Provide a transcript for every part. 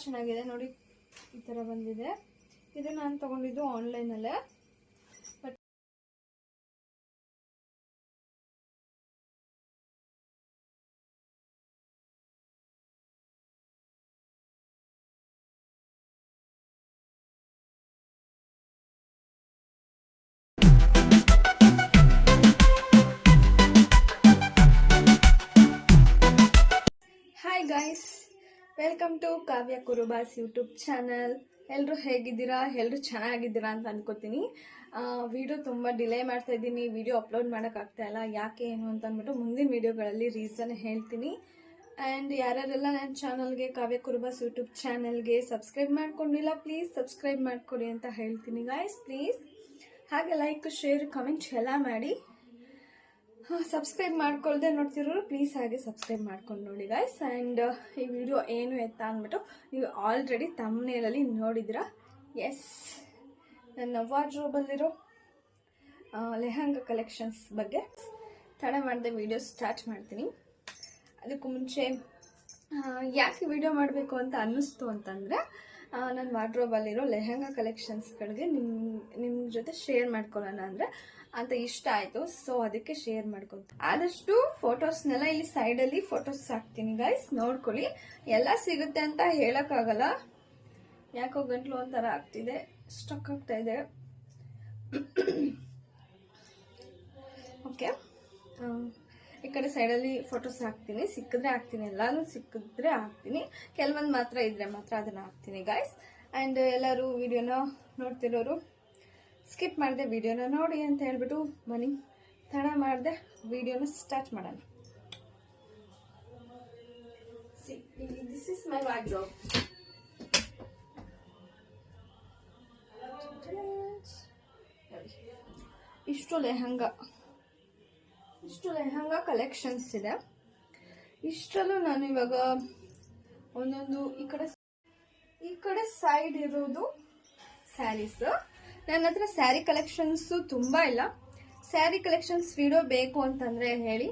ಚೆನ್ನಾಗಿದೆ ನೋಡಿ. ಈ ಥರ ಬಂದಿದೆ. ಇದು ನಾನು ತಗೊಂಡಿದ್ದು ಆನ್ಲೈನಲ್ಲೇ. But hi guys, welcome to Kavya Kurubas YouTube channel. ಎಲ್ಲರೂ ಹೇಗಿದ್ದೀರಾ? ಎಲ್ಲರೂ ಚೆನ್ನಾಗಿದ್ದೀರಾ ಅಂತ ಅನ್ಕೋತೀನಿ. ವಿಡಿಯೋ ತುಂಬ ಡಿಲೇ ಮಾಡ್ತಾ ಇದ್ದೀನಿ. ವಿಡಿಯೋ ಅಪ್ಲೋಡ್ ಮಾಡೋಕ್ಕಾಗ್ತಾ ಇಲ್ಲ. ಯಾಕೆ ಏನು ಅಂತ ಅಂದ್ಬಿಟ್ಟು ಮುಂದಿನ ವಿಡಿಯೋಗಳಲ್ಲಿ ರೀಸನ್ ಹೇಳ್ತೀನಿ. ಆ್ಯಂಡ್ ಯಾರ್ಯಾರೆಲ್ಲ ನನ್ನ ಚಾನಲ್ಗೆ, ಕಾವ್ಯ ಕುರುಬಾಸ್ ಯೂಟ್ಯೂಬ್ ಚಾನಲ್ಗೆ ಸಬ್ಸ್ಕ್ರೈಬ್ ಮಾಡ್ಕೊಂಡಿಲ್ಲ, ಪ್ಲೀಸ್ ಸಬ್ಸ್ಕ್ರೈಬ್ ಮಾಡ್ಕೊಡಿ ಅಂತ ಹೇಳ್ತೀನಿ ಗೈಸ್, ಪ್ಲೀಸ್. ಹಾಗೆ ಲೈಕ್, ಶೇರ್, ಕಮೆಂಟ್ ಎಲ್ಲ ಮಾಡಿ. ಸಬ್ಸ್ಕ್ರೈಬ್ ಮಾಡ್ಕೊಳ್ದೆ ನೋಡ್ತಿರೋರು ಪ್ಲೀಸ್ ಹಾಗೆ ಸಬ್ಸ್ಕ್ರೈಬ್ ಮಾಡ್ಕೊಂಡು ನೋಡಿ ಗೈಸ್. ಆ್ಯಂಡ್ ಈ ವಿಡಿಯೋ ಏನು ಎತ್ತ ಅಂದ್ಬಿಟ್ಟು ನೀವು ಆಲ್ರೆಡಿ ತಮ್ನೇಲಲ್ಲಿ ನೋಡಿದಿರ. ಎಸ್, ನನ್ನ ವಾರ್ಡ್ರೋಬಲ್ಲಿರೋ ಲೆಹಂಗಾ ಕಲೆಕ್ಷನ್ಸ್ ಬಗ್ಗೆ ತಡ ಮಾಡದೆ ವಿಡಿಯೋ ಸ್ಟಾರ್ಟ್ ಮಾಡ್ತೀನಿ. ಅದಕ್ಕೂ ಮುಂಚೆ ಯಾಕೆ ವಿಡಿಯೋ ಮಾಡಬೇಕು ಅಂತ ಅನ್ನಿಸ್ತು ಅಂತಂದರೆ, ನನ್ನ ವಾರ್ಡ್ರೋಬಲ್ಲಿರೋ ಲೆಹಂಗಾ ಕಲೆಕ್ಷನ್ಸ್ಗಳಿಗೆ ನಿಮ್ಮ ಜೊತೆ ಶೇರ್ ಮಾಡ್ಕೊಳ್ಳೋಣ ಅಂದರೆ ಅಂತ ಇಷ್ಟ ಆಯಿತು. ಸೊ ಅದಕ್ಕೆ ಶೇರ್ ಮಾಡ್ಕೊತ ಆದಷ್ಟು ಫೋಟೋಸ್ನೆಲ್ಲ ಇಲ್ಲಿ ಸೈಡಲ್ಲಿ ಫೋಟೋಸ್ ಹಾಕ್ತೀನಿ ಗೈಸ್, ನೋಡ್ಕೊಳ್ಳಿ. ಎಲ್ಲ ಸಿಗುತ್ತೆ ಅಂತ ಹೇಳೋಕ್ಕಾಗಲ್ಲ, ಯಾಕೋ ಗಂಟ್ಲು ಒಂಥರ ಆಗ್ತಿದೆ, ಸ್ಟಕ್ ಆಗ್ತಾ ಇದೆ. ಓಕೆ, ಈ ಕಡೆ ಸೈಡಲ್ಲಿ ಫೋಟೋಸ್ ಹಾಕ್ತೀನಿ. ಸಿಕ್ಕಿದ್ರೆ ಹಾಕ್ತೀನಿ, ಎಲ್ಲಾನು ಸಿಕ್ಕಿದ್ರೆ ಹಾಕ್ತೀನಿ. ಕೆಲವೊಂದು ಮಾತ್ರ ಇದ್ರೆ ಮಾತ್ರ ಅದನ್ನು ಹಾಕ್ತೀನಿ ಗೈಸ್. ಆ್ಯಂಡ್ ಎಲ್ಲರೂ ವಿಡಿಯೋನ ನೋಡ್ತಿರೋರು ಸ್ಕಿಪ್ ಮಾಡಿದೆ ವಿಡಿಯೋನ ನೋಡಿ ಅಂತ ಹೇಳ್ಬಿಟ್ಟು ಬನ್ನಿ, ತಡ ಮಾಡಿದೆ ವಿಡಿಯೋನ ಸ್ಟಾರ್ಟ್ ಮಾಡೋಣ. This is my wardrobe. ಇಷ್ಟು ಲೆಹಂಗಾ ಕಲೆಕ್ಷನ್ಸ್ ಇದೆ. ಇಷ್ಟರಲ್ಲೂ ನಾನು ಇವಾಗ ಒಂದೊಂದು ಈ ಕಡೆ ಸೈಡ್ ಇರೋದು ಸ್ಯಾರೀಸ್. ನನ್ನ ಹತ್ರ ಸ್ಯಾರಿ ಕಲೆಕ್ಷನ್ಸು ತುಂಬ ಇಲ್ಲ. ಸ್ಯಾರಿ ಕಲೆಕ್ಷನ್ಸ್ ವಿಡಿಯೋ ಬೇಕು ಅಂತಂದರೆ ಹೇಳಿ.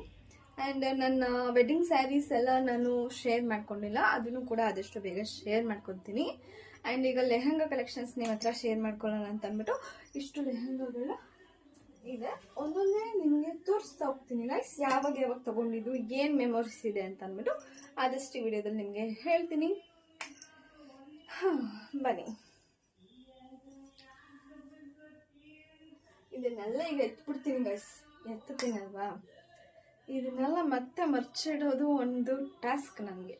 ಆ್ಯಂಡ್ ನನ್ನ ವೆಡ್ಡಿಂಗ್ ಸ್ಯಾರೀಸ್ ಎಲ್ಲ ನಾನು ಶೇರ್ ಮಾಡ್ಕೊಂಡಿಲ್ಲ, ಅದನ್ನು ಕೂಡ ಆದಷ್ಟು ಬೇಗ ಶೇರ್ ಮಾಡ್ಕೊತೀನಿ. ಆ್ಯಂಡ್ ಈಗ ಲೆಹಂಗಾ ಕಲೆಕ್ಷನ್ಸ್ ನಿಮ್ಮ ಹತ್ರ ಶೇರ್ ಮಾಡ್ಕೊಳ್ಳೋಣ ಅಂತ ಅಂದ್ಬಿಟ್ಟು ಇಷ್ಟು ಲೆಹಂಗಾಗಳು ಇದೆ. ಒಂದೊಂದೇ ನಿಮಗೆ ತೋರಿಸ್ತಾ ಹೋಗ್ತೀನಿ ಗೈಸ್, ಯಾವಾಗ ತೊಗೊಂಡಿದ್ದು, ಏನು ಮೆಮೊರೀಸ್ ಇದೆ ಅಂತ ಅಂದ್ಬಿಟ್ಟು ಆದಷ್ಟು ವಿಡಿಯೋದಲ್ಲಿ ನಿಮಗೆ ಹೇಳ್ತೀನಿ. ಬನ್ನಿ, ಇದನ್ನೆಲ್ಲ ಈಗ ಎತ್ಬಿಡ್ತೀನಿ ಗೈಸ್. ಎತ್ತುತ್ತೀನಲ್ವಾ, ಇದನ್ನೆಲ್ಲ ಮತ್ತೆ ಮರ್ಚಿಡೋದು ಒಂದು ಟಾಸ್ಕ್ ನನಗೆ.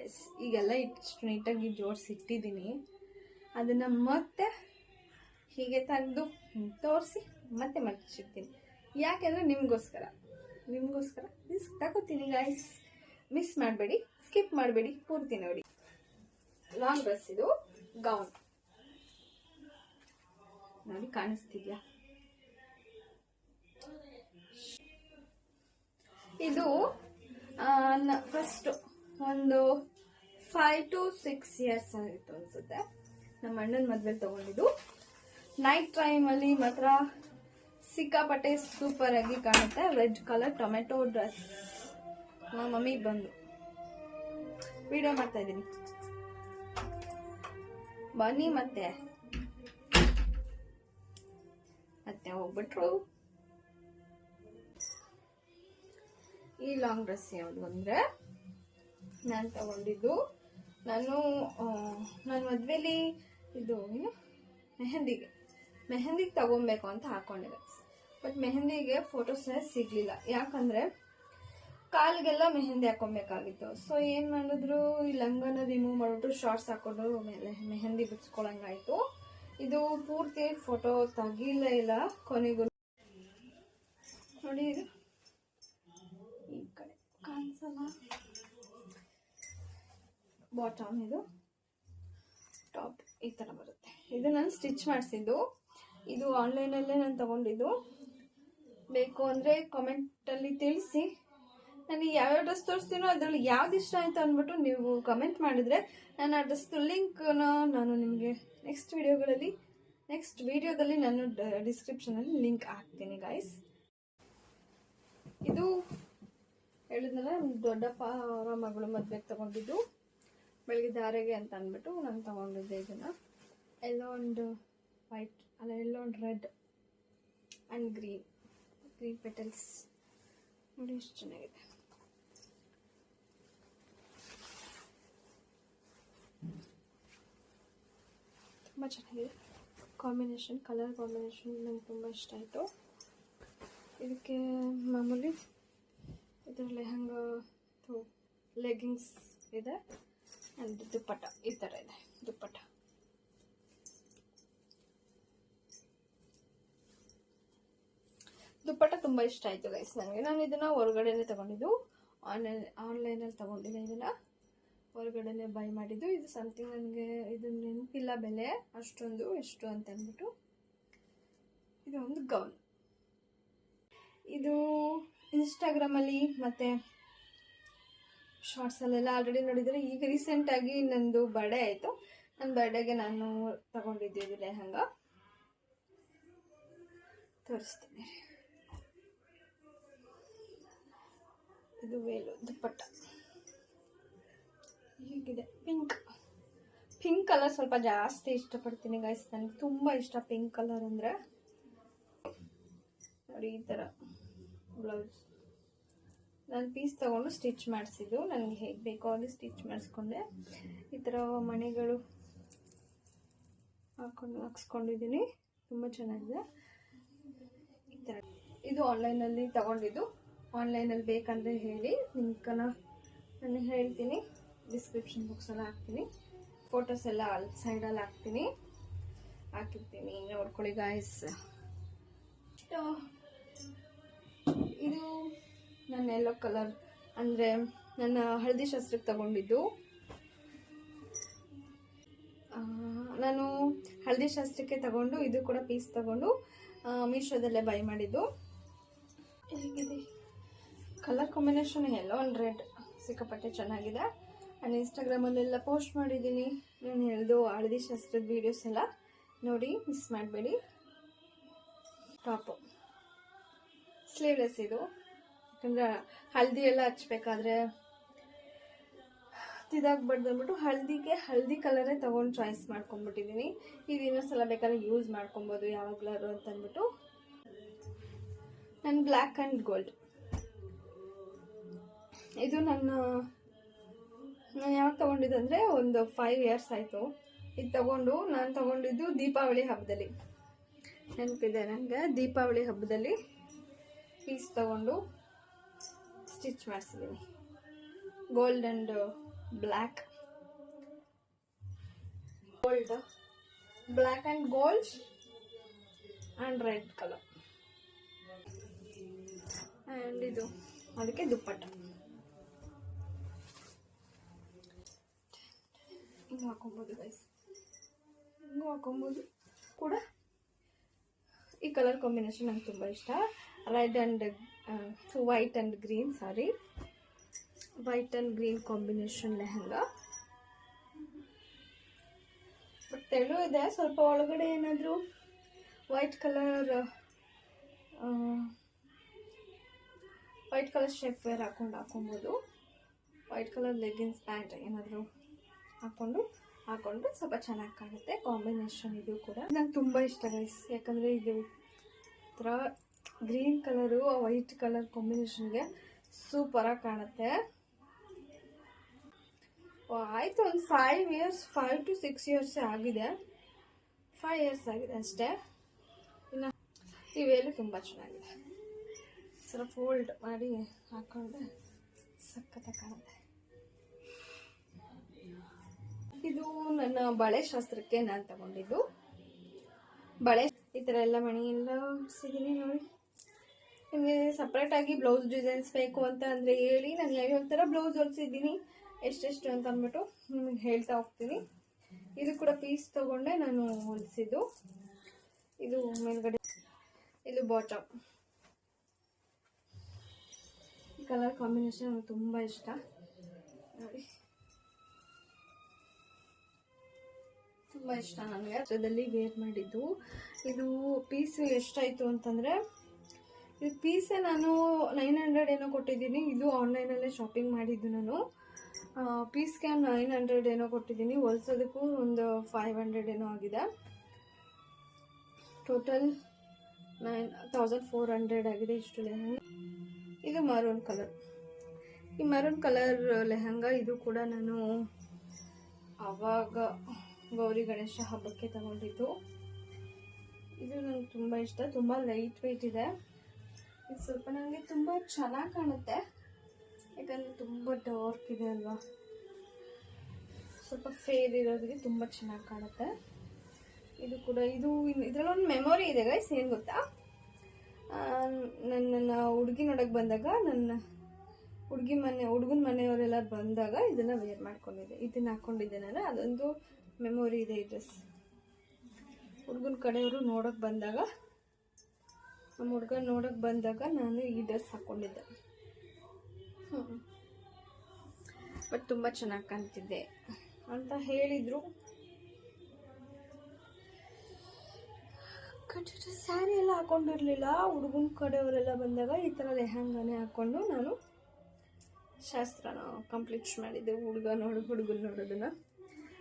ಎಸ್, ಈಗೆಲ್ಲ ಇಷ್ಟು ನೀಟಾಗಿ ಜೋಡಿಸಿಟ್ಟಿದ್ದೀನಿ. ಅದನ್ನು ಮತ್ತೆ ಹೀಗೆ ತೆಗೆದು ತೋರಿಸಿ ಮತ್ತೆ ಮರ್ಚಿಡ್ತೀನಿ. ಯಾಕೆಂದರೆ ನಿಮಗೋಸ್ಕರ ರಿಸ್ಕ್ ತಗೋತೀನಿ ಗೈಸ್. ಮಿಸ್ ಮಾಡಬೇಡಿ, ಸ್ಕಿಪ್ ಮಾಡಬೇಡಿ, ಪೂರ್ತಿ ನೋಡಿ. ಲಾಂಗ್ ಡ್ರೆಸ್, ಇದು ಗೌನ್ ನೋಡಿ, ಕಾಣಿಸ್ತಿದ್ಯಾ? ಇದು ಫಸ್ಟ್ ಒಂದು 5 to 6 years ಆಗಿತ್ತು ಅನ್ಸುತ್ತೆ. ನಮ್ಮ ಅಣ್ಣನ ಮದ್ವೆಲಿ ತಗೊಂಡಿದ್ದು. ನೈಟ್ ಟೈಮಲ್ಲಿ ಮಾತ್ರ ಸಿಕ್ಕಾಪಟ್ಟೆ ಸೂಪರ್ ಆಗಿ ಕಾಣುತ್ತೆ. Red colour tomato dress. ನಮ್ಮ ಮಮ್ಮಿಗೆ ಬಂದು ವಿಡಿಯೋ ಮಾಡ್ತಾ ಇದ್ದೀನಿ, ಬನ್ನಿ. ಮತ್ತೆ ಹೋಗ್ಬಿಟ್ರು. ಈ ಲಾಂಗ್ ಡ್ರೆಸ್ ಯಾವುದು ಅಂದ್ರೆ ನಾನು ತಗೊಂಡಿದ್ದು, ನಾನು ನನ್ನ ಮದ್ವೆಲಿ ಇದು ಮೆಹಂದಿಗೆ ತಗೊಬೇಕು ಅಂತ ಹಾಕೊಂಡಿದ್ದೆ. ಬಟ್ ಮೆಹಂದಿಗೆ ಫೋಟೋಸ್ ಸಿಗ್ಲಿಲ್ಲ, ಯಾಕಂದ್ರೆ ಕಾಲಿಗೆಲ್ಲ ಮೆಹಂದಿ ಹಾಕೊಬೇಕಾಗಿತ್ತು. ಸೊ ಏನ್ ಮಾಡಿದ್ರು, ಈ ಲಂಗನ ರಿಮೂವ್ ಮಾಡ್ಬಿಟ್ಟು ಶಾರ್ಟ್ಸ್ ಹಾಕೊಂಡು ಮೇಲೆ ಮೆಹಂದಿ ಬಿಚ್ಕೊಳಂಗಾಯ್ತು. ಇದು ಪೂರ್ತಿ ಫೋಟೋ ತೆಗಿಲೇ ಇಲ್ಲ ಕೊನೆಗೂ. ನೋಡಿ, ಇದು ಈ ಕಡೆ ಕಾಣಿಸಲ್ಲ. ಬಾಟಮ್, ಇದು ಟಾಪ್ ಈ ತರ ಬರುತ್ತೆ. ಇದು ನಾನು ಸ್ಟಿಚ್ ಮಾಡಿಸಿದ್ದು. ಇದು ಆನ್ಲೈನಲ್ಲೇ ನಾನು ತಗೊಂಡಿದ್ದು. ಬೇಕು ಅಂದರೆ ಕಾಮೆಂಟಲ್ಲಿ ತಿಳಿಸಿ. ನನಗೆ ಯಾವ್ಯಾವ ಡ್ರೆಸ್ ತೋರಿಸ್ತೀನೋ ಅದರಲ್ಲಿ ಯಾವ್ದು ಇಷ್ಟ ಆಯಿತು ಅಂದ್ಬಿಟ್ಟು ನೀವು ಕಮೆಂಟ್ ಮಾಡಿದರೆ ನಾನು ಆ ಡ್ರೆಸ್ದು ಲಿಂಕ್ನ ನಾನು ನಿಮಗೆ ನೆಕ್ಸ್ಟ್ ವಿಡಿಯೋದಲ್ಲಿ ನಾನು ಡಿಸ್ಕ್ರಿಪ್ಷನಲ್ಲಿ ಲಿಂಕ್ ಹಾಕ್ತೀನಿ ಗೈಸ್. ಇದು ಹೇಳಿದ್ನಲ್ಲ, ದೊಡ್ಡಪ್ಪ ಅವರ ಮಗಳು ಮದುವೆಗೆ ತಗೊಂಡಿದ್ದು. ಬೆಳಗ್ಗೆ ಧಾರೆಗೆ ಅಂತ ಅಂದ್ಬಿಟ್ಟು ನಾನು ತಗೊಂಡಿದ್ದೆ ಇದನ್ನು. ಎಲ್ಲೋ ಒಂದು ವೈಟ್ ಅಲ್ಲ, ಎಲ್ಲೋ ಒಂದು ರೆಡ್ ಆ್ಯಂಡ್ ಗ್ರೀನ್ ಪೆಟಲ್ಸ್ ನೋಡಿ ಎಷ್ಟು ಚೆನ್ನಾಗಿದೆ. ತುಂಬ ಚೆನ್ನಾಗಿದೆ ಕಾಂಬಿನೇಷನ್, ಕಲರ್ ಕಾಂಬಿನೇಷನ್ ನಂಗೆ ತುಂಬ ಇಷ್ಟ ಆಯಿತು. ಇದಕ್ಕೆ ಮಾಮೂಲಿ ಇದರ ಲೆಹಂಗಾ ಲೆಗ್ಗಿಂಗ್ಸ್ ಇದೆ ಆ್ಯಂಡ್ ದುಪ್ಪಟ್ಟ ಈ ಥರ ಇದೆ. ದುಪ್ಪಟ್ಟ ತುಂಬ ಇಷ್ಟ ಆಯಿತು ಗೈಸ್ ನನಗೆ. ನಾನು ಇದನ್ನು ಹೊರಗಡೆನೇ ತಗೊಂಡಿದ್ದು, ಆನ್ಲೈನಲ್ಲಿ ತಗೊಂಡಿಲ್ಲ, ಇದನ್ನು ಹೊರಗಡೆನೆ ಬೈ ಮಾಡಿದ್ದು. ಇದು ಸಮಥಿಂಗ್ ನನಗೆ ಇದು ನೆನಪಿಲ್ಲ ಬೆಲೆ ಅಷ್ಟೊಂದು ಎಷ್ಟು ಅಂತ ಅಂದ್ಬಿಟ್ಟು. ಇದು ಒಂದು ಗೌನ್. ಇದು ಇನ್ಸ್ಟಾಗ್ರಾಮಲ್ಲಿ ಮತ್ತು ಶಾರ್ಟ್ಸಲ್ಲೆಲ್ಲ ಆಲ್ರೆಡಿ ನೋಡಿದರೆ. ಈಗ ರೀಸೆಂಟಾಗಿ ನಂದು ಬರ್ಡೇ ಆಯಿತು, ನನ್ನ ಬರ್ಡೇಗೆ ನಾನು ತಗೊಂಡಿದ್ದೆ ಇದು ಲೆಹಂಗಾ. ತೋರಿಸ್ತೀನಿ. ಇದು ವೇಲು ದುಪ್ಪಟ್ಟ ಹೀಗಿದೆ. ಪಿಂಕ್ ಕಲರ್ ಸ್ವಲ್ಪ ಜಾಸ್ತಿ ಇಷ್ಟಪಡ್ತೀನಿ ಗೈಸ್, ನನಗೆ ತುಂಬ ಇಷ್ಟ ಪಿಂಕ್ ಕಲರ್ ಅಂದರೆ. ನೋಡಿ ಈ ಥರ ಬ್ಲೌಸ್ ನಾನು ಪೀಸ್ ತೊಗೊಂಡು ಸ್ಟಿಚ್ ಮಾಡಿಸಿದ್ದು, ನನಗೆ ಹೇಗೆ ಬೇಕೋ ಹಾಗೆ ಸ್ಟಿಚ್ ಮಾಡಿಸ್ಕೊಂಡೆ. ಈ ಥರ ಮಣಿಗಳು ಹಾಕ್ಸ್ಕೊಂಡಿದ್ದೀನಿ, ತುಂಬ ಚೆನ್ನಾಗಿದೆ. ಈ ಥರ ಇದು ಆನ್ಲೈನಲ್ಲಿ ತಗೊಂಡಿದ್ದು. ಆನ್ಲೈನಲ್ಲಿ ಬೇಕಂದರೆ ಹೇಳಿ, ಲಿಂಕನ್ನು ನಾನು ಹೇಳ್ತೀನಿ, ಡಿಸ್ಕ್ರಿಪ್ಷನ್ ಬಾಕ್ಸಲ್ಲಿ ಹಾಕ್ತೀನಿ, ಫೋಟೋಸ್ ಎಲ್ಲ ಅಲ್ಲಿ ಸೈಡಲ್ಲಿ ಹಾಕಿರ್ತೀನಿ, ನೋಡ್ಕೊಳ್ಳಿ ಗಾಯ್ಸ್. ಇದು ನನ್ನ ಯೆಲ್ಲೋ ಕಲರ್ ಅಂದರೆ ನನ್ನ ಹಳದಿ ಶಾಸ್ತ್ರಕ್ಕೆ ತಗೊಂಡಿದ್ದು. ನಾನು ಹಳದಿ ಶಾಸ್ತ್ರಕ್ಕೆ ತಗೊಂಡು ಇದು ಕೂಡ ಪೀಸ್ ತಗೊಂಡು ಮೀಶೋದಲ್ಲೇ ಬೈ ಮಾಡಿದ್ದು. ಹೇಗಿದೆ ಕಲರ್ ಕಾಂಬಿನೇಷನ್, ಎಲ್ಲೋ ಒಂದು ರೆಡ್ ಸಿಕ್ಕಾಪಟ್ಟೆ ಚೆನ್ನಾಗಿದೆ. ನಾನು ಇನ್ಸ್ಟಾಗ್ರಾಮಲ್ಲೆಲ್ಲ ಪೋಸ್ಟ್ ಮಾಡಿದ್ದೀನಿ, ನಾನು ಹೇಳ್ದು ಹಳದಿ ಶಾಸ್ತ್ರದ ವೀಡಿಯೋಸ್ ಎಲ್ಲ ನೋಡಿ, ಮಿಸ್ ಮಾಡಬೇಡಿ. ಟಾಪು ಸ್ಲೀವ್ಲೆಸ್ ಇದು, ಯಾಕಂದರೆ ಹಳದಿ ಎಲ್ಲ ಹಚ್ಬೇಕಾದ್ರೆ ಇದಾಗ್ಬಾರ್ದು ಅಂದ್ಬಿಟ್ಟು ಹಳದಿ ಕಲರೇ ತೊಗೊಂಡು ಚಾಯ್ಸ್ ಮಾಡ್ಕೊಂಡ್ಬಿಟ್ಟಿದ್ದೀನಿ. ಇದು ಇನ್ನೊಂದ್ಸಲ ಬೇಕಾದ್ರೆ ಯೂಸ್ ಮಾಡ್ಕೊಬೋದು ಯಾವಾಗಲಾದ್ರು ಅಂತ ಅಂದ್ಬಿಟ್ಟು. ನನ್ನ ಬ್ಲ್ಯಾಕ್ ಆ್ಯಂಡ್ ಗೋಲ್ಡ್ ಇದು ನಾನು ಯಾವಾಗ ತೊಗೊಂಡಿದ್ದು ಅಂದರೆ ಒಂದು 5 years ಆಯಿತು. ಇದು ನಾನು ತೊಗೊಂಡಿದ್ದು ದೀಪಾವಳಿ ಹಬ್ಬದಲ್ಲಿ, ನೆನಪಿದೆ ನನಗೆ. ದೀಪಾವಳಿ ಹಬ್ಬದಲ್ಲಿ ಪೀಸ್ ತೊಗೊಂಡು ಸ್ಟಿಚ್ ಮಾಡಿಸಿದ್ದೀನಿ. Gold and black and gold and red colour. And ಇದು ಅದಕ್ಕೆ ದುಪ್ಪಟ್ಟ ಹಿಂಗೆ ಹಾಕೊಬೋದು ಗೈಸ್, ಹಿಂಗೂ ಹಾಕೊಬೋದು ಕೂಡ. ಈ ಕಲರ್ ಕಾಂಬಿನೇಷನ್ ನಂಗೆ ತುಂಬ ಇಷ್ಟ. Red and white and green combination lehenga. But ತೆಳು ಇದೆ ಸ್ವಲ್ಪ. ಒಳಗಡೆ ಏನಾದರೂ ವೈಟ್ ಕಲರ್ ಶೇಪ್ ವೇರ್ ಹಾಕ್ಕೊಬೋದು. ವೈಟ್ ಕಲರ್ ಲೆಗ್ಗಿನ್ಸ್ ಪ್ಯಾಂಟ್ ಏನಾದರೂ ಹಾಕ್ಕೊಂಡ್ರೆ ಸ್ವಲ್ಪ ಚೆನ್ನಾಗಿ ಕಾಣುತ್ತೆ ಕಾಂಬಿನೇಷನ್. ಇದು ಕೂಡ ನಂಗೆ ತುಂಬ ಇಷ್ಟ ಗೈಸ್, ಯಾಕಂದರೆ ಇದು ಥರ ಗ್ರೀನ್ ಕಲರು ವೈಟ್ ಕಲರ್ ಕಾಂಬಿನೇಷನ್ಗೆ ಸೂಪರಾಗಿ ಕಾಣುತ್ತೆ. ಆಯಿತು ಒಂದು 5 to 6 years ಆಗಿದೆ. 5 years ಆಗಿದೆ ಅಷ್ಟೇ. ಇನ್ನು ಈ ವೇಲು ತುಂಬ ಚೆನ್ನಾಗಿದೆ, ಸ್ವಲ್ಪ ಫೋಲ್ಡ್ ಮಾಡಿ ಹಾಕ್ಕೊಂಡ್ರೆ ಸಖತ್ತಾಗಿ ಕಾಣುತ್ತೆ. ಇದು ನನ್ನ ಬಳೆ ಶಾಸ್ತ್ರಕ್ಕೆ ನಾನು ತಗೊಂಡಿದ್ದು. ಬಳೆ ಈ ಥರ ಎಲ್ಲ ಮಣಿ ಎಲ್ಲ ಹೊಡ್ಸಿದ್ದೀನಿ ನೋಡಿ. ನಿಮಗೆ ಸಪ್ರೇಟಾಗಿ ಬ್ಲೌಸ್ ಡಿಸೈನ್ಸ್ ಬೇಕು ಅಂತ ಅಂದರೆ ಹೇಳಿ, ನಾನು ಯಾವ್ಯಾವ ಥರ ಬ್ಲೌಸ್ ಹೊಲಿಸಿದ್ದೀನಿ ಎಷ್ಟೆಷ್ಟು ಅಂತ ಅಂದ್ಬಿಟ್ಟು ನಿಮಗೆ ಹೇಳ್ತಾ ಹೋಗ್ತೀನಿ. ಇದು ಕೂಡ ಪೀಸ್ ತೊಗೊಂಡೆ ನಾನು ಹೊಲಿಸಿದ್ದು. ಇದು ಮೇಲ್ಗಡೆ, ಇದು ಬಾಟಮ್. ಈ ಕಲರ್ ಕಾಂಬಿನೇಷನ್ ನನಗೆ ತುಂಬ ಇಷ್ಟ ನೋಡಿ, ತುಂಬ ಇಷ್ಟ ನನಗೆ. ಅದರಲ್ಲಿ ವೇರ್ ಮಾಡಿದ್ದು. ಇದು ಪೀಸು ಎಷ್ಟಾಯಿತು ಅಂತಂದರೆ, ಇದು ಪೀಸೇ ನಾನು 900 ಏನೋ ಕೊಟ್ಟಿದ್ದೀನಿ. ಇದು ಆನ್ಲೈನಲ್ಲೇ ಶಾಪಿಂಗ್ ಮಾಡಿದ್ದು ನಾನು. ಪೀಸ್ಗೆ 900 ಏನೋ ಕೊಟ್ಟಿದ್ದೀನಿ, ಹೊಲ್ಸೋದಕ್ಕೂ ಒಂದು 500 ಏನೋ ಆಗಿದೆ. ಟೋಟಲ್ 9400 ಆಗಿದೆ ಇಷ್ಟು ಲೆಹಂಗಾ. ಇದು ಮರೂನ್ ಕಲರ್. ಈ ಮರೂನ್ ಕಲರ್ ಲೆಹಂಗಾ ಇದು ಕೂಡ ನಾನು ಆವಾಗ ಗೌರಿ ಗಣೇಶ ಹಬ್ಬಕ್ಕೆ ತಗೊಂಡಿದ್ದು. ಇದು ನನಗೆ ತುಂಬ ಇಷ್ಟ, ತುಂಬ ಲೈಟ್ ವೆಯ್ಟ್ ಇದೆ. ಇದು ಸ್ವಲ್ಪ ನನಗೆ ತುಂಬ ಚೆನ್ನಾಗಿ ಕಾಣುತ್ತೆ, ಯಾಕಂದರೆ ತುಂಬ ಡಾರ್ಕ್ ಇದೆ ಅಲ್ವಾ. ಸ್ವಲ್ಪ ಫೇರ್ ಇರೋದಕ್ಕೆ ತುಂಬ ಚೆನ್ನಾಗಿ ಕಾಣುತ್ತೆ. ಇದು ಕೂಡ ಇದರಲ್ಲೊಂದು ಮೆಮೊರಿ ಇದೆ ಗೈಸ್. ಏನು ಗೊತ್ತಾ, ನನ್ನ ಹುಡುಗಿ ನೋಡೋಕೆ ಬಂದಾಗ, ನನ್ನ ಹುಡುಗನ ಮನೆಯವರೆಲ್ಲ ಬಂದಾಗ ಇದನ್ನು ವೇರ್ ಮಾಡ್ಕೊಂಡಿದ್ದೆ, ಇದನ್ನು ಹಾಕ್ಕೊಂಡಿದ್ದೆ ನಾನು. ಅದೊಂದು ಮೆಮೊರಿ ಇದೆ ಈ ಡ್ರೆಸ್. ಹುಡುಗನ ಕಡೆಯವರು ನೋಡೋಕೆ ಬಂದಾಗ, ನಮ್ಮ ಹುಡುಗ ನೋಡೋಕೆ ಬಂದಾಗ ನಾನು ಈ ಡ್ರೆಸ್ ಹಾಕ್ಕೊಂಡಿದ್ದೆ. ಬಟ್ ತುಂಬ ಚೆನ್ನಾಗಿ ಕಾಣ್ತಿದ್ದೆ ಅಂತ ಹೇಳಿದರು. ಸ್ಯಾರಿ ಎಲ್ಲ ಹಾಕೊಂಡಿರಲಿಲ್ಲ. ಹುಡುಗನ ಕಡೆಯವರೆಲ್ಲ ಬಂದಾಗ ಈ ಥರ ಲೆಹಂಗಾನೇ ಹಾಕ್ಕೊಂಡು ನಾನು ಶಾಸ್ತ್ರನ ಕಂಪ್ಲೀಟ್ ಮಾಡಿದ್ದೆ. ಹುಡುಗನ ನೋಡೋದನ್ನ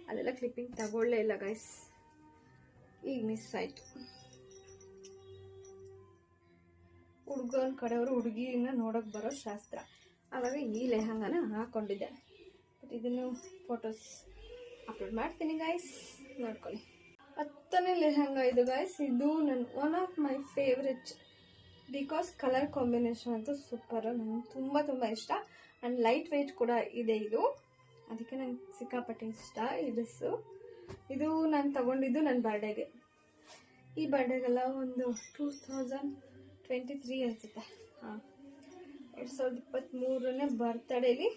ಅದೆಲ್ಲ ಕ್ಲಿಪ್ಪಿಂಗ್ ತಗೊಳ್ಳೇ ಇಲ್ಲ ಗೈಸ್, ಈಗ ಮಿಸ್ ಆಯಿತು. ಹುಡುಗನ ಕಡೆಯವರು ಹುಡುಗಿನ ನೋಡೋಕೆ ಬರೋ ಶಾಸ್ತ್ರ, ಆವಾಗ ಈ ಲೆಹಂಗಾನ ಹಾಕ್ಕೊಂಡಿದ್ದೆ. ಬಟ್ ಇದನ್ನು ಫೋಟೋಸ್ ಅಪ್ಲೋಡ್ ಮಾಡ್ತೀನಿ ಗೈಸ್, ನೋಡ್ಕೊಳ್ಳಿ. 10ನೇ ಲೆಹಂಗಾ ಇದು ಗೈಸ್. ಇದು ನನ್ನ one of my favourite, because colour combination ಅಂತೂ ಸೂಪರ್, ನನಗೆ ತುಂಬ ತುಂಬ ಇಷ್ಟ. ಆ್ಯಂಡ್ ಲೈಟ್ ವೆಯ್ಟ್ ಕೂಡ ಇದೆ ಇದು, ಅದಕ್ಕೆ ನಂಗೆ ಸಿಕ್ಕಾಪಟ್ಟೆ ಇಷ್ಟ ಈ ಡ್ರೆಸ್ಸು. ಇದು ನಾನು ತಗೊಂಡಿದ್ದು ನನ್ನ ಬರ್ಡೇಗೆ. ಈ ಬರ್ಡೇಗೆಲ್ಲ ಒಂದು 2023 ಅನಿಸುತ್ತೆ, 2023ನೇ ಬರ್ತ್ಡೇಲಿ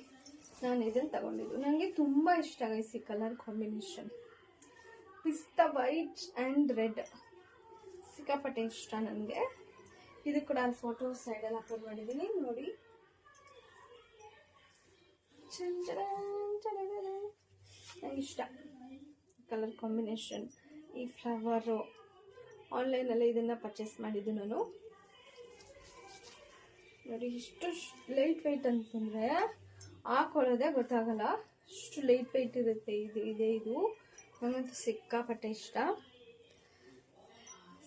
ನಾನು ಇದನ್ನು ತಗೊಂಡಿದ್ದು. ನನಗೆ ತುಂಬ ಇಷ್ಟ ಗೈಸ್ ಈ ಕಲರ್ ಕಾಂಬಿನೇಷನ್. ಪಿಸ್ತಾ ವೈಟ್ ಆ್ಯಂಡ್ ರೆಡ್ ಸಿಕ್ಕಾಪಟ್ಟೆ ಇಷ್ಟ ನನಗೆ. ಇದು ಕೂಡ ಫೋಟೋ ಸೈಡಲ್ಲಿ ಅಪ್ಲೋಡ್ ಮಾಡಿದ್ದೀನಿ ನೋಡಿ. ನಂಗೆ ಇಷ್ಟ ಕಲರ್ ಕಾಂಬಿನೇಷನ್. ಈ ಫ್ಲವರು ಆನ್ಲೈನಲ್ಲಿ ಇದನ್ನು ಪರ್ಚೇಸ್ ಮಾಡಿದ್ದು ನಾನು. ನೋಡಿ ಇಷ್ಟು ಲೈಟ್ ವೆಯ್ಟ್ ಅಂತಂದರೆ ಹಾಕೊಳ್ಳೋದೇ ಗೊತ್ತಾಗಲ್ಲ, ಅಷ್ಟು ಲೈಟ್ ವೆಯ್ಟ್ ಇರುತ್ತೆ ಇದು. ನನಗಂತೂ ಸಿಕ್ಕಾಪಟ್ಟೆ ಇಷ್ಟ.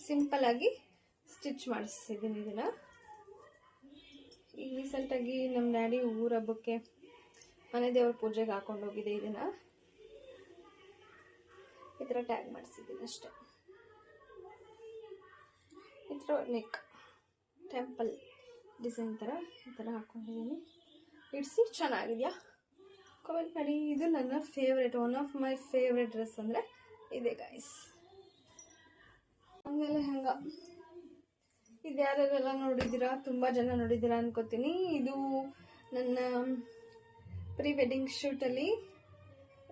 ಸಿಂಪಲ್ಲಾಗಿ ಸ್ಟಿಚ್ ಮಾಡಿಸಿದ್ದೀನಿ ಇದನ್ನು. ಈಗ ರೀಸೆಂಟಾಗಿ ನಮ್ಮ ಡ್ಯಾಡಿ ಊರ ಹಬ್ಬಕ್ಕೆ ಮನೆ ದೇವ್ರ ಪೂಜೆಗೆ ಹಾಕೊಂಡು ಹೋಗಿದೆ. ಇದನ್ನು ಈ ಥರ ಟ್ಯಾಗ್ ಮಾಡಿಸಿದ್ದೀನಿ ಅಷ್ಟೆ. ಈ ಥರ ನೆಕ್ ಟೆಂಪಲ್ ಡಿಸೈನ್ ಥರ ಈ ಥರ ಹಾಕ್ಕೊಂಡಿದ್ದೀನಿ. ಇಡ್ಸಿ ಚೆನ್ನಾಗಿದೆಯಾ ಕಮೆಂಟ್ ಮಾಡಿ. ಇದು ನನ್ನ favourite, one of my favourite dress ಅಂದರೆ ಇದೆ ಗೈಸ್. ಆಮೇಲೆ ಇದು ಯಾರ್ಯಾರೆಲ್ಲ ನೋಡಿದ್ದೀರಾ, ತುಂಬ ಜನ ನೋಡಿದ್ದೀರಾ ಅನ್ಕೋತೀನಿ. ಇದು ನನ್ನ ಪ್ರೀ ವೆಡ್ಡಿಂಗ್ ಶೂಟಲ್ಲಿ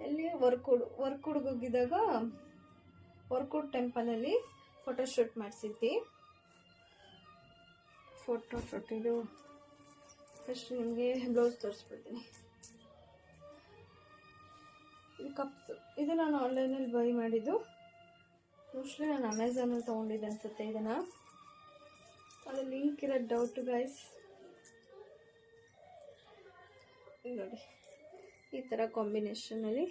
ಎಲ್ಲಿ ವರ್ಕುಡ್ಗೆ ಹೋಗಿದ್ದಾಗ ವರ್ಕುಡ್ ಟೆಂಪಲಲ್ಲಿ ಫೋಟೋಶೂಟ್ ಮಾಡಿಸಿದ್ವಿ. ಇದು ಫಸ್ಟ್ ನಿಮಗೆ ಬ್ಲೌಸ್ ತೋರಿಸ್ಬಿಡ್ತೀನಿ. ಇದು ಕಪ್ಸು, ಇದು ನಾನು ಆನ್ಲೈನಲ್ಲಿ ಬೈ ಮಾಡಿದ್ದು. ಮೋಸ್ಟ್ಲಿ ನಾನು ಅಮೆಝಾನಲ್ಲಿ ತೊಗೊಂಡಿದ್ದೆ ಅನಿಸುತ್ತೆ ಇದನ್ನು. ಅದು ಲಿಂಕ್ ಇರೋದು ಡೌಟು ಗೈಸ್. ನೋಡಿ ಈ ಥರ ಕಾಂಬಿನೇಷನಲ್ಲಿ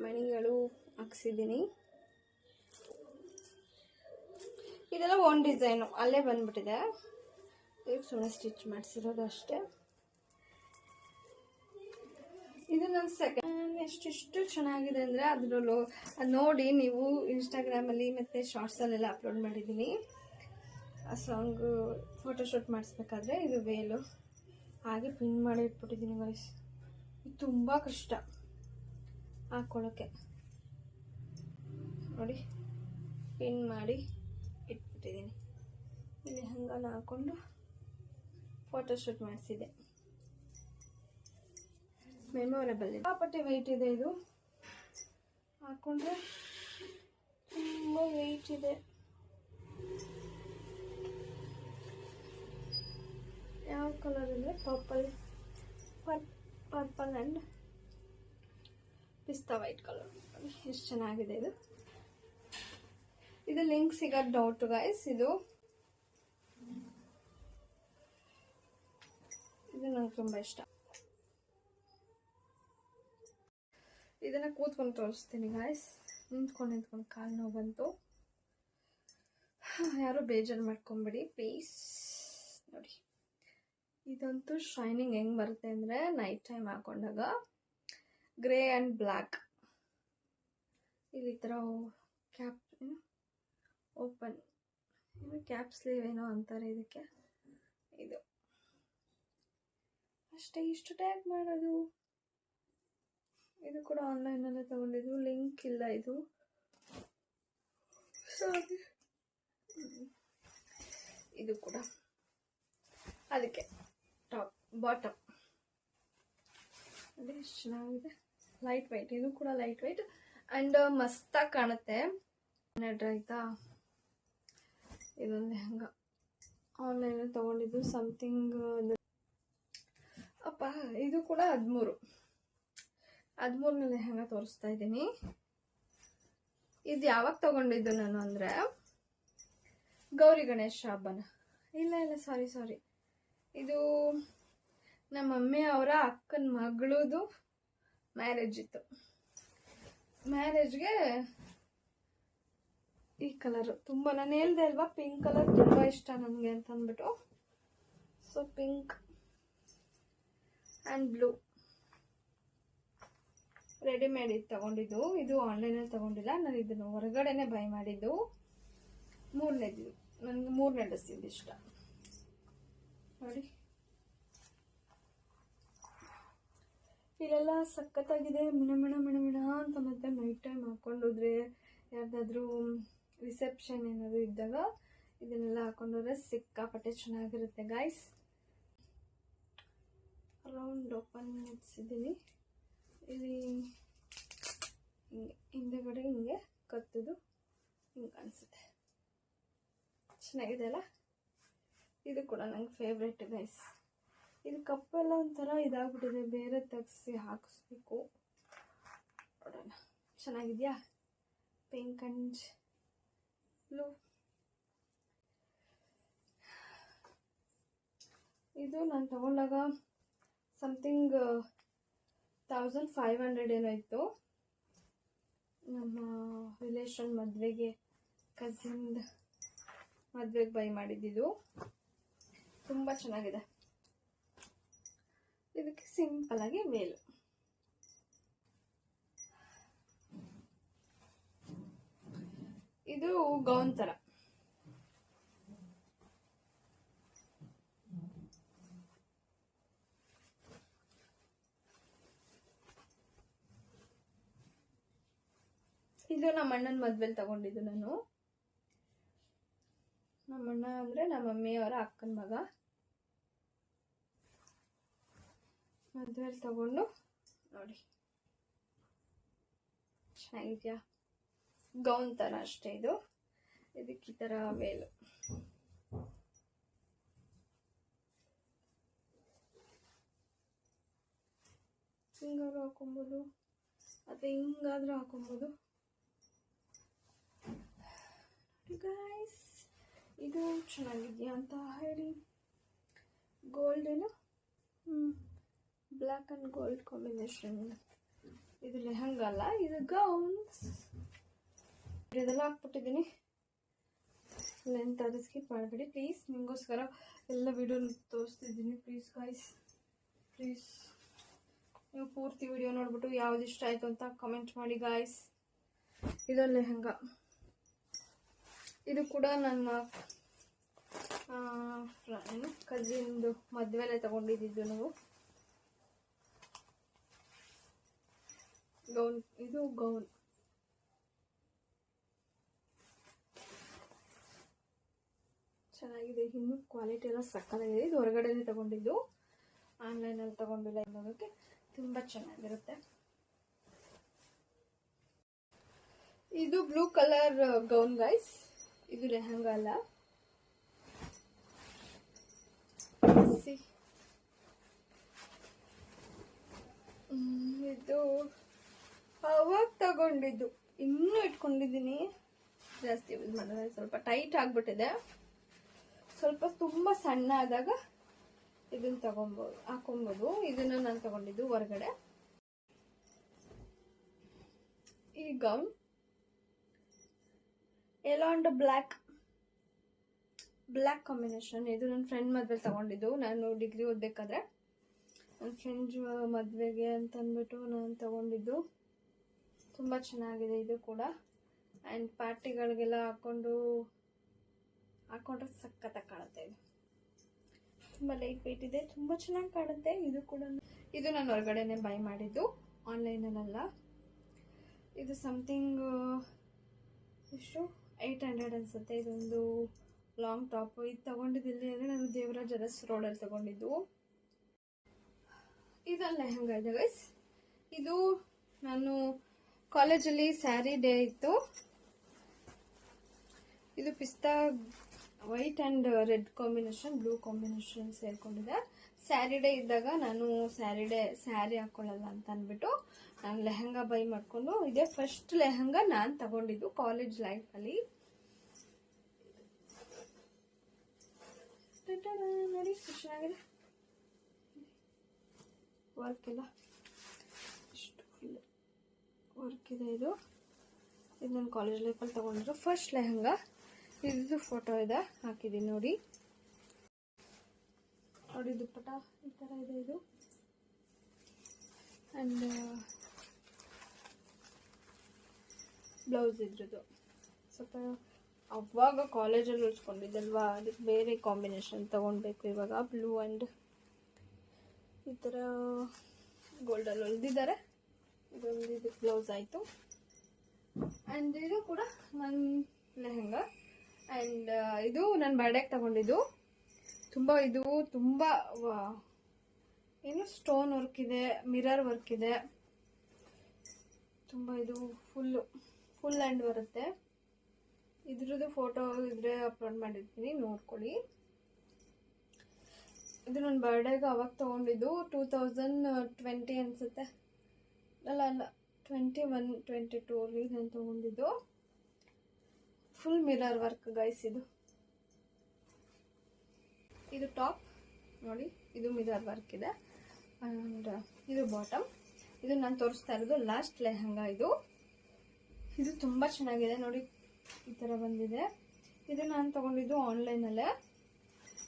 ಮಣಿಗಳು ಹಾಕ್ಸಿದ್ದೀನಿ. ಇದೆಲ್ಲ ಒಂದು ಡಿಸೈನು ಅಲ್ಲೇ ಬಂದ್ಬಿಟ್ಟಿದೆ, ಈಗ ಸುಮ್ಮನೆ ಸ್ಟಿಚ್ ಮಾಡಿಸಿರೋದು ಅಷ್ಟೇ. ಇದು ನನ್ನ ಸೆಕೆಂಡ್. ಎಷ್ಟಿಷ್ಟು ಚೆನ್ನಾಗಿದೆ ಅಂದರೆ ಅದರಲ್ಲೂ ನೋಡಿ ನೀವು ಇನ್ಸ್ಟಾಗ್ರಾಮಲ್ಲಿ ಮತ್ತು ಶಾರ್ಟ್ಸಲ್ಲೆಲ್ಲ ಅಪ್ಲೋಡ್ ಮಾಡಿದ್ದೀನಿ. ಆ ಸಾಂಗು ಫೋಟೋಶೂಟ್ ಮಾಡಿಸ್ಬೇಕಾದ್ರೆ ಇದು ವೇಲು ಹಾಗೆ ಪಿನ್ ಮಾಡಿ ಇಟ್ಬಿಟ್ಟಿದ್ದೀನಿ ಗೈಸ್. ಇದು ತುಂಬ ಕಷ್ಟ ಹಾಕ್ಕೊಳ್ಳೋಕ್ಕೆ. ನೋಡಿ ಪಿನ್ ಮಾಡಿ ಇಟ್ಬಿಟ್ಟಿದ್ದೀನಿ. ಇಲ್ಲಿ ಹಂಗನ ಹಾಕ್ಕೊಂಡು ಫೋಟೋಶೂಟ್ ಮಾಡಿಸಿದೆ. ಮೆಮೊರೇಬಲ್ ಇದೆ, ಸಿಕ್ಕಾಪಟ್ಟೆ ವೆಯ್ಟ್ ಇದೆ. ಇದು ಹಾಕ್ಕೊಂಡ್ರೆ ತುಂಬ ವೆಯ್ಟ್ ಇದೆ. ಯಾವ ಕಲರ್ ಅಂದರೆ ಪರ್ಪಲ್ ಆ್ಯಂಡ್ ಪಿಸ್ತಾ ವೈಟ್ ಕಲರ್. ಎಷ್ಟು ಚೆನ್ನಾಗಿದೆ ಇದು. ಇದು ಲಿಂಕ್ ಸಿಗೋದು ಡೌಟ್ ಗೈಸ್. ಇದು ನಂಗೆ ತುಂಬ ಇಷ್ಟ. ಇದನ್ನ ಕೂತ್ಕೊಂಡು ತೋರಿಸ್ತೀನಿ ಗಾಯ್ಸ್. ನಿಂತ್ಕೊಂಡು ಕಾಲು ನೋವು ಬಂತು. ಯಾರು ಬೇಜಾರು ಮಾಡ್ಕೊಂಬಿಡಿ ಪ್ಲೀಸ್. ನೋಡಿ, ಇದಂತೂ ಶೈನಿಂಗ್ ಹೆಂಗೆ ಬರುತ್ತೆ ಅಂದರೆ ನೈಟ್ ಟೈಮ್ ಹಾಕೊಂಡಾಗ ಗ್ರೇ ಆ್ಯಂಡ್ ಬ್ಲ್ಯಾಕ್ ಇಲ್ಲಿ ಥರ ಕ್ಯಾಪ್ ಓಪನ್ ಕ್ಯಾಪ್ ಸ್ಲೀವ್ ಏನೋ ಅಂತಾರೆ ಇದಕ್ಕೆ. ಇದು ಅಷ್ಟೇ, ಇಷ್ಟು ಟ್ಯಾಗ್ ಮಾಡೋದು. ಇದು ಕೂಡ ಆನ್ಲೈನಲ್ಲೇ ತಗೊಂಡಿದ್ದು, ಲಿಂಕ್ ಇಲ್ಲ ಇದು. ಸಾರಿ. ಇದು ಕೂಡ ಅದಕ್ಕೆ ಟಾಪ್ ಬಾಟಮ್ ಅದೇ ಎಷ್ಟು ಚೆನ್ನಾಗಿದೆ. ಲೈಟ್ ವೈಟ್, ಇದು ಕೂಡ ಲೈಟ್ ವೈಟ್ ಆ್ಯಂಡ್ ಮಸ್ತಾಗಿ ಕಾಣುತ್ತೆ. ಆಯ್ತಾ, ಇದೊಂದು ಲೆಹಂಗ ಆನ್ಲೈನಲ್ಲಿ ತೊಗೊಂಡಿದ್ದು ಸಮಥಿಂಗ್ ಅಪ್ಪ. ಇದು ಕೂಡ 13ನೇ ಲೆಹಂಗ ತೋರಿಸ್ತಾ ಇದ್ದೀನಿ. ಇದು ಯಾವಾಗ ತಗೊಂಡಿದ್ದು ನಾನು ಅಂದರೆ ಗೌರಿ ಗಣೇಶ ಹಬ್ಬನ, ಇಲ್ಲ ಸಾರಿ, ಇದು ನಮ್ಮ ಮಮ್ಮಿ ಅವರ ಅಕ್ಕನ ಮಗಳದು ಮ್ಯಾರೇಜ್ ಇತ್ತು. ಮ್ಯಾರೇಜ್ಗೆ ಈ ಕಲರು ತುಂಬ, ನಾನು ಹೇಳ್ದೆ ಅಲ್ವಾ ಪಿಂಕ್ ಕಲರ್ ತುಂಬ ಇಷ್ಟ ನನಗೆ ಅಂತ ಅಂದ್ಬಿಟ್ಟು, so pink and blue readymade ಇದು ತಗೊಂಡಿದ್ದು. ಇದು ಆನ್ಲೈನಲ್ಲಿ ತಗೊಂಡಿಲ್ಲ, ನಾನು ಇದನ್ನು ಹೊರಗಡೆನೆ ಬೈ ಮಾಡಿದ್ದು. ಮೂರನೇದು, ನನಗೆ 3ನೇ ಡ್ರೆಸ್ ಇದು ಇಷ್ಟ ನೋಡಿ. ಇಲ್ಲೆಲ್ಲ ಸಖತ್ತಾಗಿದೆ, ಮಿಣ ಅಂತ. ಮತ್ತೆ ನೈಟ್ ಟೈಮ್ ಹಾಕೊಂಡೋದ್ರೆ ಯಾರ್ದಾದ್ರೂ ರಿಸೆಪ್ಷನ್ ಏನಾದ್ರು ಇದ್ದಾಗ ಇದನ್ನೆಲ್ಲ ಹಾಕೊಂಡೋದ್ರೆ ಸಿಕ್ಕಾಪಟ್ಟೆ ಚೆನ್ನಾಗಿರುತ್ತೆ ಗಾಯ್ಸ್. Round open ಮುಗಿಸಿದ್ದೀನಿ. ಇಲ್ಲಿ ಹಿಂಗೆ ಹಿಂದೆಗಡೆ ಹಿಂಗೆ ಕತ್ತದು ಹಿಂಗೆ ಅನಿಸುತ್ತೆ, ಚೆನ್ನಾಗಿದೆ ಅಲ್ಲ. ಇದು ಕೂಡ ನಂಗೆ ಫೇವ್ರೆಟ್ ಗೈಸ್. ಇದು ಕಪ್ಪೆಲ್ಲ ಒಂಥರ ಇದಾಗ್ಬಿಟ್ಟಿದೆ, ಬೇರೆ ತೆಗೆಸಿ ಹಾಕಿಸ್ಬೇಕು. ನೋಡೋಣ, ಚೆನ್ನಾಗಿದೆಯಾ? Pink and blue. ಇದು ನಾನು ತಗೊಂಡಾಗ ಸಮಥಿಂಗ್ 1500 ಏನೋ ಇತ್ತು. ನಮ್ಮ ರಿಲೇಷನ್ ಮದುವೆಗೆ, ಕಸಿನ್ ಮದುವೆಗೆ ಬೈ ಮಾಡಿದ್ದು. ತುಂಬ ಚೆನ್ನಾಗಿದೆ. ಇದಕ್ಕೆ ಸಿಂಪಲ್ ಆಗಿ ಮೇಲು. ಇದು ಗೌನ್ ತರ. ಇದು ನಮ್ಮ ಅಣ್ಣನ ಮದ್ವೆಲಿ ತಗೊಂಡಿದ್ದು ನಾನು. ನಮ್ಮಣ್ಣ ಅಂದ್ರೆ ನಮ್ಮ ಮಮ್ಮಿಯವರ ಅಕ್ಕನ ಮಗ. ಮದ್ವೆಲಿ ತಗೊಂಡು ನೋಡಿ, ಚೆನ್ನಾಗಿದ್ಯಾ? ಗೌನ್ ತರ ಅಷ್ಟೇ ಇದು. ಇದಕ್ಕೆ ಈ ತರ ವೇಲು. ಹಿಂಗಾದ್ರೂ ಹಾಕೊಬೋದು ಅಥವಾ ಹಿಂಗಾದ್ರೂ ಹಾಕೊಬೋದು. ಗೈಸ್, ಇದು ಚೆನ್ನಾಗಿದೆಯಾ ಅಂತ ಹೇಳಿ. ಗೋಲ್ಡ್ ಏನು, ಬ್ಲ್ಯಾಕ್ ಆ್ಯಂಡ್ ಗೋಲ್ಡ್ ಕಾಂಬಿನೇಷನ್. ಇದು ಲೆಹಂಗ ಅಲ್ಲ, ಇದು ಗೌನ್ಸ್. ಇದೆಲ್ಲ ಹಾಕ್ಬಿಟ್ಟಿದ್ದೀನಿ. ಲೆಂತ್ ಅದು ಸ್ಕಿಪ್ ಮಾಡಬೇಡಿ ಪ್ಲೀಸ್. ನಿಮಗೋಸ್ಕರ ಎಲ್ಲ ವಿಡಿಯೋ ತೋರಿಸ್ತಿದ್ದೀನಿ. ಪ್ಲೀಸ್ ಗೈಸ್, ಪ್ಲೀಸ್ ನೀವು ಪೂರ್ತಿ ವಿಡಿಯೋ ನೋಡ್ಬಿಟ್ಟು ಯಾವ್ದು ಇಷ್ಟ ಆಯಿತು ಅಂತ ಕಮೆಂಟ್ ಮಾಡಿ ಗಾಯ್ಸ್. ಇದೊಂದು ಲೆಹಂಗ. ಇದು ಕೂಡ ನನ್ನ ಕಸಿನ್ದು ಮದುವೆಲೆ ತಗೊಂಡಿದ್ದು ನಾವು. ಗೌನ್, ಇದು ಗೌನ್. ಚೆನ್ನಾಗಿದೆ, ಇನ್ನು ಕ್ವಾಲಿಟಿ ಎಲ್ಲ ಸಕ್ಕತ್ತಾಗಿದೆ. ಇದು ಹೊರಗಡೆನೇ ತಗೊಂಡಿದ್ದು, ಆನ್ಲೈನಲ್ಲಿ ತಗೊಂಡಿಲ್ಲ. ಇನ್ನೋದಕ್ಕೆ ತುಂಬ ಚೆನ್ನಾಗಿರುತ್ತೆ. ಇದು ಬ್ಲೂ ಕಲರ್ ಗೌನ್ ಗೈಸ್. ಇದು ಲೆಹಂಗ ಅಲ್ಲ. ಇದು ಅವಾಗ ತಗೊಂಡಿದ್ದು, ಇನ್ನೂ ಇಟ್ಕೊಂಡಿದ್ದೀನಿ. ಜಾಸ್ತಿ ಯೂಸ್ ಮಾಡಿದ್ರೆ ಸ್ವಲ್ಪ ಟೈಟ್ ಆಗಿಬಿಟ್ಟಿದೆ. ಸ್ವಲ್ಪ ತುಂಬ ಸಣ್ಣ ಆದಾಗ ಇದನ್ನು ಹಾಕೊಬೋದು. ಇದನ್ನು ನಾನು ತಗೊಂಡಿದ್ದು ಹೊರಗಡೆ. Gown yellow and black combination. ಇದು ನನ್ನ ಫ್ರೆಂಡ್ ಮದ್ವೆಲಿ ತಗೊಂಡಿದ್ದು. ನಾನು ಡಿಗ್ರಿ ಓದಬೇಕಾದ್ರೆ ನನ್ನ ಫ್ರೆಂಡ್ ಮದುವೆಗೆ ಅಂತ ಅಂದ್ಬಿಟ್ಟು ನಾನು ತಗೊಂಡಿದ್ದು. ತುಂಬ ಚೆನ್ನಾಗಿದೆ ಇದು ಕೂಡ. ಆ್ಯಂಡ್ ಪಾರ್ಟಿಗಳಿಗೆಲ್ಲ ಹಾಕೊಂಡ್ರೆ ಸಖತ್ತಾಗಿ ಕಾಣುತ್ತೆ. ಇದು ತುಂಬ ಲೈಟ್ ವೆಯ್ಟ್ ಇದೆ, ತುಂಬ ಚೆನ್ನಾಗಿ ಕಾಣುತ್ತೆ. ಇದು ಕೂಡ ಇದು ನಾನು ಹೊರಗಡೆನೆ ಬೈ ಮಾಡಿದ್ದು, ಆನ್ಲೈನಲ್ಲ. ಇದು ಸಮಥಿಂಗ್ ಎಷ್ಟು 800 ಅನಿಸುತ್ತೆ. ಇದೊಂದು ಲಾಂಗ್ ಟಾಪ್. ಇದು ತಗೊಂಡಿದ್ದು ಇಲ್ಲಿ ಅಂದರೆ ನಾನು ದೇವರಾಜ್ ಅರಸ್ ರೋಡಲ್ಲಿ ತಗೊಂಡಿದ್ದು. ಇದೊಂದು ಲೆಹಂಗಾ ಇದೆ ಗೈಸ್. ಇದು ನಾನು ಕಾಲೇಜಲ್ಲಿ ಸ್ಯಾರಿ ಡೇ ಇತ್ತು. ಇದು ಪಿಸ್ತಾ white and red combination, blue combination ಸೇರ್ಕೊಂಡಿದೆ. ಸ್ಯಾರಿ ಡೇ ಇದ್ದಾಗ ನಾನು ಸ್ಯಾರಿ ಹಾಕೊಳ್ಳಲ್ಲ ಅಂತ ಅಂದ್ಬಿಟ್ಟು ನಾನು ಲೆಹಂಗಾ ಬೈ ಮಾಡಿಕೊಂಡು, ಇದೇ ಫಸ್ಟ್ ಲೆಹಂಗಾ ನಾನು ತಗೊಂಡಿದ್ದು ಕಾಲೇಜ್ ಲೈಫಲ್ಲಿ. ನೋಡಿ ಚೆನ್ನಾಗಿದೆ, ವರ್ಕ್ ಇಲ್ಲ, ಇಷ್ಟು ಫುಲ್ ವರ್ಕ್ ಇದೆ. ಇದು ನನ್ನ ಕಾಲೇಜ್ ಲೈಫಲ್ಲಿ ತಗೊಂಡಿದ್ದು ಫಸ್ಟ್ ಲೆಹಂಗಾ. ಇದು ಫೋಟೋ ಇದೆ, ಹಾಕಿದ್ದೀನಿ ನೋಡಿ. ದುಪ್ಪಟ ಈ ಥರ ಇದೆ ಇದು. ಆ್ಯಂಡ್ ಬ್ಲೌಸ್ ಇದ್ರದ್ದು ಸ್ವಲ್ಪ ಅವಾಗ ಕಾಲೇಜಲ್ಲಿ ಉಳಿಸ್ಕೊಂಡಿದ್ದಲ್ವಾ, ಅದಕ್ಕೆ ಬೇರೆ ಕಾಂಬಿನೇಷನ್ ತೊಗೊಳ್ಬೇಕು. ಇವಾಗ ಬ್ಲೂ ಆ್ಯಂಡ್ ಈ ಥರ ಗೋಲ್ಡಲ್ಲಿ ಹೊಲ್ದಿದ್ದಾರೆ. ಇದೊಂದು ಇದಕ್ಕೆ ಬ್ಲೌಸ್ ಆಯಿತು. ಆ್ಯಂಡ್ ಇದು ಕೂಡ ನನ್ನ ಲೆಹಂಗಾ. ಆ್ಯಂಡ್ ಇದು ನನ್ನ ಬರ್ಡೇಗೆ ತಗೊಂಡಿದ್ದು. ಇದು ತುಂಬ ಏನು ಸ್ಟೋನ್ ವರ್ಕ್ ಇದೆ, ಮಿರರ್ ವರ್ಕ್ ಇದೆ. ತುಂಬ ಇದು ಫುಲ್ ಹ್ಯಾಂಡ್ ಬರುತ್ತೆ. ಇದ್ರದ್ದು ಫೋಟೋ ಇದ್ರೆ ಅಪ್ಲೋಡ್ ಮಾಡಿರ್ತೀನಿ, ನೋಡ್ಕೊಳ್ಳಿ. ಇದು ನನ್ನ ಬರ್ಡೇಗೆ ಅವಾಗ ತೊಗೊಂಡಿದ್ದು 2020 ಅನಿಸುತ್ತೆ, ಅಲ್ಲ 21-22 ನಾನು ತೊಗೊಂಡಿದ್ದು. Full mirror work guys. ಇದು ಟಾಪ್ ನೋಡಿ, ಇದು ಮಿರರ್ ವರ್ಕ್ ಇದೆ. ಆ್ಯಂಡ್ ಇದು ಬಾಟಮ್. ಇದು ನಾನು ತೋರಿಸ್ತಾ ಇರೋದು ಲಾಸ್ಟ್ ಲೆಹಂಗಾ. ಇದು ತುಂಬ ಚೆನ್ನಾಗಿದೆ ನೋಡಿ, ಈ ಥರ ಬಂದಿದೆ. ಇದು ನಾನು ತಗೊಂಡಿದ್ದು ಆನ್ಲೈನಲ್ಲೇ,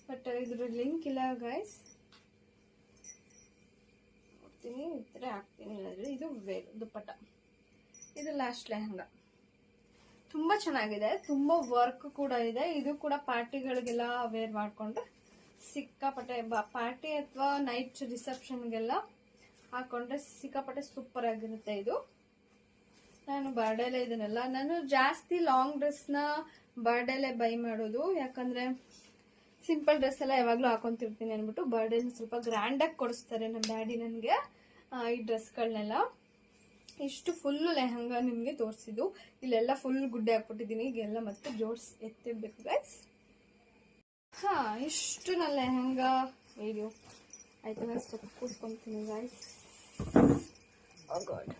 ಬಟ್ ಇದ್ರ ಲಿಂಕ್ ಇಲ್ಲ ಗೈಸ್. ನೋಡ್ತೀನಿ ಇದ್ರೆ ಹಾಕ್ತೀನಿ, ಇಲ್ಲಾಂದರೆ ಇದು ದುಪ್ಪಟ್ಟ. ಇದು ಲಾಸ್ಟ್ ಲೆಹಂಗಾ. ತುಂಬ ಚೆನ್ನಾಗಿದೆ, ತುಂಬ ವರ್ಕ್ ಕೂಡ ಇದೆ. ಇದು ಕೂಡ ಪಾರ್ಟಿಗಳಿಗೆಲ್ಲ ವೇರ್ ಮಾಡಿಕೊಂಡ್ರೆ ಸಿಕ್ಕಾಪಟ್ಟೆ, ಪಾರ್ಟಿ ಅಥವಾ ನೈಟ್ ರಿಸೆಪ್ಷನ್ಗೆಲ್ಲ ಹಾಕೊಂಡ್ರೆ ಸಿಕ್ಕಾಪಟ್ಟೆ ಸೂಪರ್ ಆಗಿರುತ್ತೆ. ಇದು ನಾನು ಬರ್ಡೇಲೆ ಇದನ್ನೆಲ್ಲ ನಾನು ಜಾಸ್ತಿ ಲಾಂಗ್ ಡ್ರೆಸ್ನ ಬರ್ಡೇಲೆ ಬೈ ಮಾಡೋದು. ಯಾಕಂದರೆ ಸಿಂಪಲ್ ಡ್ರೆಸ್ ಎಲ್ಲ ಯಾವಾಗಲೂ ಹಾಕೊತಿರ್ತೀನಿ ಅಂದ್ಬಿಟ್ಟು ಬರ್ಡೇನ ಸ್ವಲ್ಪ ಗ್ರ್ಯಾಂಡಾಗಿ ಕೊಡಿಸ್ತಾರೆ ನಮ್ಮ ಡ್ಯಾಡಿ ನನಗೆ ಈ ಡ್ರೆಸ್ಗಳನ್ನೆಲ್ಲ. ಇಷ್ಟು ಫುಲ್ಲು ಲೆಹಂಗಾ ನಿಮಗೆ ತೋರಿಸಿದ್ದು. ಇಲ್ಲೆಲ್ಲ ಫುಲ್ ಗುಡ್ಡೆ ಹಾಕ್ಬಿಟ್ಟಿದ್ದೀನಿ, ಈಗೆಲ್ಲ ಮತ್ತೆ ಜೋಡಿಸಿ ಎತ್ತಿಡ್ಬೇಕು ಗೈಸ್. ಇಷ್ಟು ನನ್ನ ಲೆಹಂಗಾ ವಿಡಿಯೋ ಆಯ್ತು ಗೈಸ್. ಸ್ವಲ್ಪ ಕೂತ್ಕೊತೀನಿ ಗೈಸ್. ಗಾಡ್,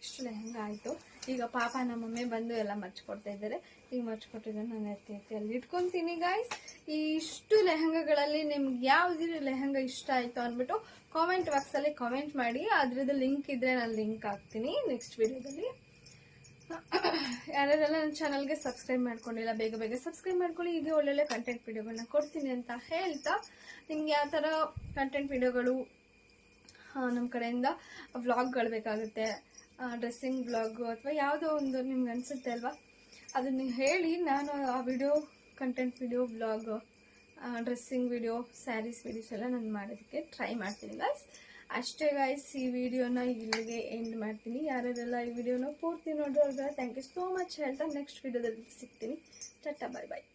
ಇಷ್ಟು ಲೆಹಂಗಾ ಆಯಿತು. ಈಗ ಪಾಪ ನಮ್ಮ ಮಮ್ಮಿ ಬಂದು ಎಲ್ಲ ಮರ್ಚ್ಕೊಡ್ತಾ ಇದ್ದಾರೆ. ಈಗ ಮರ್ಚ್ಕೊಟ್ಟಿದ್ದಾರೆ, ನಾನು ಎತ್ತಿ ಅಲ್ಲಿ ಇಟ್ಕೊತೀನಿ ಗೈಸ್. ಈ ಇಷ್ಟು ಲೆಹಂಗಾಗಳಲ್ಲಿ ನಿಮ್ಗೆ ಯಾವ್ದು ಲೆಹಂಗಾ ಇಷ್ಟ ಆಯಿತು ಅಂದ್ಬಿಟ್ಟು ಕಾಮೆಂಟ್ ಬಾಕ್ಸಲ್ಲಿ ಕಾಮೆಂಟ್ ಮಾಡಿ. ಅದ್ರದ್ದು ಲಿಂಕ್ ಇದ್ರೆ ನಾನು ಲಿಂಕ್ ಹಾಕ್ತೀನಿ ನೆಕ್ಸ್ಟ್ ವಿಡಿಯೋದಲ್ಲಿ. ಯಾರೆಲ್ಲ ನನ್ನ ಚಾನಲ್ಗೆ ಸಬ್ಸ್ಕ್ರೈಬ್ ಮಾಡ್ಕೊಂಡಿಲ್ಲ, ಬೇಗ ಬೇಗ ಸಬ್ಸ್ಕ್ರೈಬ್ ಮಾಡ್ಕೊಳ್ಳಿ. ಈಗ ಒಳ್ಳೊಳ್ಳೆ ಕಂಟೆಂಟ್ ವಿಡಿಯೋಗಳನ್ನ ಕೊಡ್ತೀನಿ ಅಂತ ಹೇಳ್ತಾ, ನಿಮ್ಗೆ ಯಾವ ಥರ ಕಂಟೆಂಟ್ ವಿಡಿಯೋಗಳು ನಮ್ಮ ಕಡೆಯಿಂದ ವ್ಲಾಗ್ಗಳು ಬೇಕಾಗುತ್ತೆ, ಡ್ರೆಸ್ಸಿಂಗ್ ವ್ಲಾಗು ಅಥವಾ ಯಾವುದೋ ಒಂದು ನಿಮ್ಗೆ ಅನಿಸುತ್ತೆ ಅಲ್ವಾ, ಅದನ್ನು ಹೇಳಿ ನಾನು ಆ video content video vlog, dressing video, sarees videos ಎಲ್ಲ ನಾನು ಮಾಡೋದಕ್ಕೆ ಟ್ರೈ ಮಾಡ್ತೀನಿ ಗೈಸ್. ಅಷ್ಟೇ ಗೈಸ್, ಈ ವಿಡಿಯೋನ ಇಲ್ಲಿಗೆ ಎಂಡ್ ಮಾಡ್ತೀನಿ. ಯಾರೆಲ್ಲ ಈ ವಿಡಿಯೋನ ಪೂರ್ತಿ ನೋಡೋರ್ಗ ಥ್ಯಾಂಕ್ ಯು ಸೋ ಮಚ್ ಹೇಳ್ತಾ ನೆಕ್ಸ್ಟ್ ವಿಡಿಯೋದಲ್ಲಿ ಸಿಗ್ತೀನಿ. ಟಾಟಾ, ಬಾಯ್ ಬಾಯ್.